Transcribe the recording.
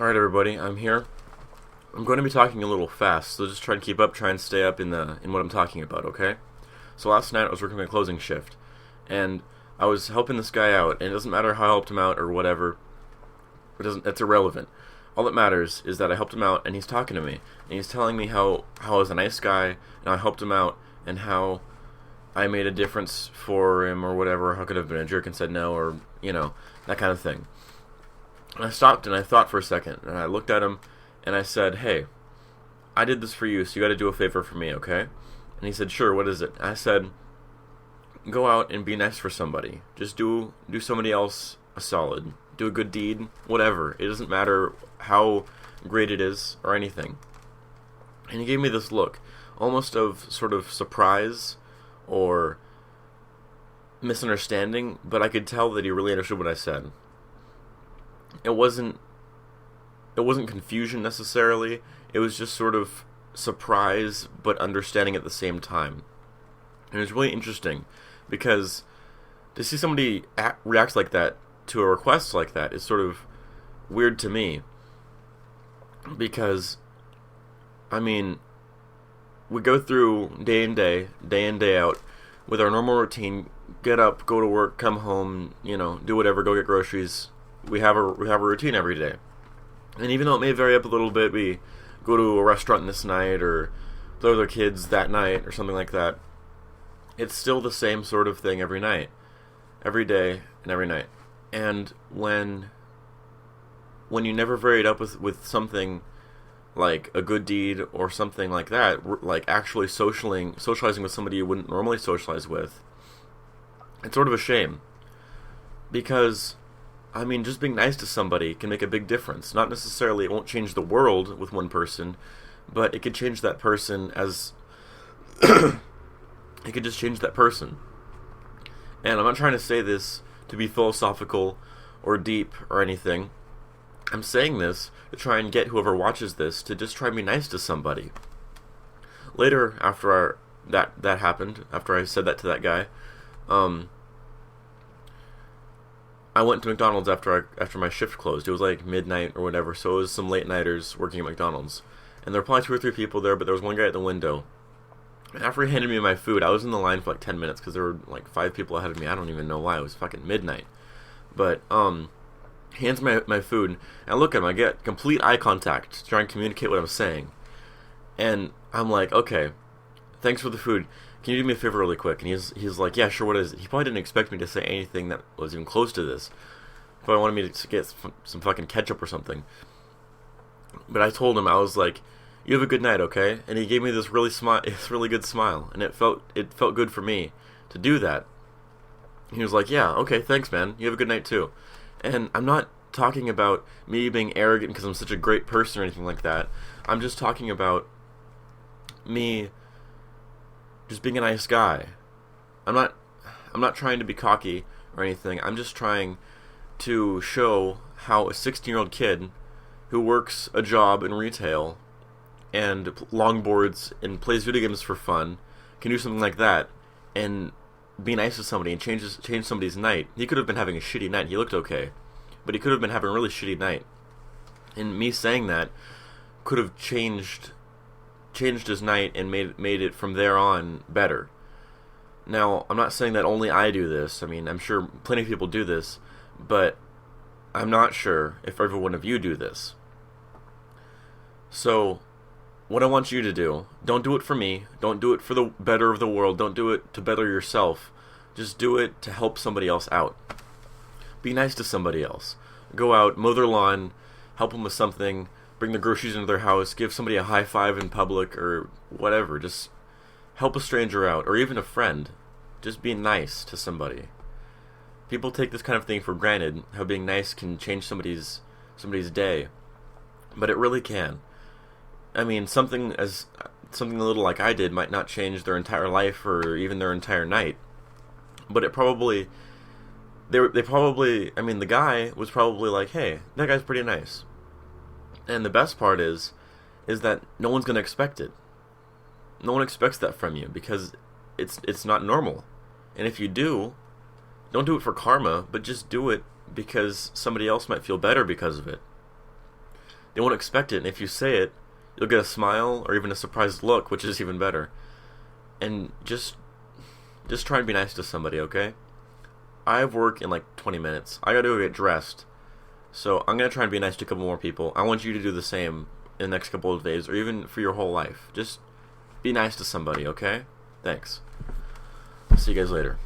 Alright everybody, I'm here. I'm going to be talking a little fast, so just try and keep up, try and stay up in what I'm talking about, okay? So last night I was working my closing shift, and I was helping this guy out, and it doesn't matter how I helped him out or whatever. It's irrelevant. All that matters is that I helped him out, and he's talking to me, and he's telling me how I was a nice guy, and I helped him out, and how I made a difference for him or whatever, how could I have been a jerk and said no, or, that kind of thing. And I stopped and I thought for a second, and I looked at him and I said, "Hey, I did this for you, so you gotta do a favor for me, okay?" And he said, "Sure, what is it?" I said, "Go out and be nice for somebody. Just do somebody else a solid. Do a good deed, whatever. It doesn't matter how great it is or anything." And he gave me this look, almost of sort of surprise or misunderstanding, but I could tell that he really understood what I said. It wasn't confusion necessarily. It was just sort of surprise but understanding at the same time. And it was really interesting because to see somebody react like that to a request like that is sort of weird to me, because we go through day in day out with our normal routine, get up, go to work, come home, do whatever, go get groceries. We have a routine every day. And even though it may vary up a little bit, we go to a restaurant this night or play with our kids that night or something like that. It's still the same sort of thing every night, every day and every night. And when you never vary it up with something like a good deed or something like that, like actually socializing with somebody you wouldn't normally socialize with, it's sort of a shame. Because just being nice to somebody can make a big difference. Not necessarily, it won't change the world with one person, but it could change that person as... it could just change that person. And I'm not trying to say this to be philosophical or deep or anything. I'm saying this to try and get whoever watches this to just try and be nice to somebody. Later, after that happened, after I said that to that guy, I went to McDonald's after my shift closed. It was like midnight or whatever, so it was some late nighters working at McDonald's. And there were probably 2 or 3 people there, but there was one guy at the window. And after he handed me my food, I was in the line for like 10 minutes because there were like 5 people ahead of me. I don't even know why. It was fucking midnight. But he hands me my food, and I look at him. I get complete eye contact to try and communicate what I'm saying. And I'm like, "Okay, thanks for the food. Can you do me a favor really quick?" And he's like, "Yeah, sure, what is it?" He probably didn't expect me to say anything that was even close to this. He probably wanted me to get some fucking ketchup or something. But I told him, I was like, "You have a good night, okay?" And he gave me this really good smile, and it felt good for me to do that. He was like, "Yeah, okay, thanks, man. You have a good night too." And I'm not talking about me being arrogant because I'm such a great person or anything like that. I'm just talking about me just being a nice guy. I'm not trying to be cocky or anything. I'm just trying to show how a 16-year-old kid who works a job in retail and longboards and plays video games for fun can do something like that and be nice to somebody and change somebody's night. He could have been having a shitty night. He looked okay, but he could have been having a really shitty night. And me saying that could have changed his night and made it from there on better. Now, I'm not saying that only I do this. I'm sure plenty of people do this, but I'm not sure if every one of you do this. So, what I want you to do, don't do it for me, don't do it for the better of the world, don't do it to better yourself, just do it to help somebody else out. Be nice to somebody else. Go out, mow their lawn, help them with something, bring the groceries into their house, give somebody a high five in public, or whatever. Just help a stranger out, or even a friend. Just be nice to somebody. People take this kind of thing for granted, how being nice can change somebody's day. But it really can. Something a little like I did might not change their entire life or even their entire night. But it probably... the guy was probably like, "Hey, that guy's pretty nice." And the best part is that no one's going to expect it. No one expects that from you because it's not normal. And if you do, don't do it for karma, but just do it because somebody else might feel better because of it. They won't expect it, and if you say it, you'll get a smile or even a surprised look, which is even better. And just try and be nice to somebody, okay? I have work in like 20 minutes. I gotta go get dressed. So I'm gonna try and be nice to a couple more people. I want you to do the same in the next couple of days, or even for your whole life. Just be nice to somebody, okay? Thanks. See you guys later.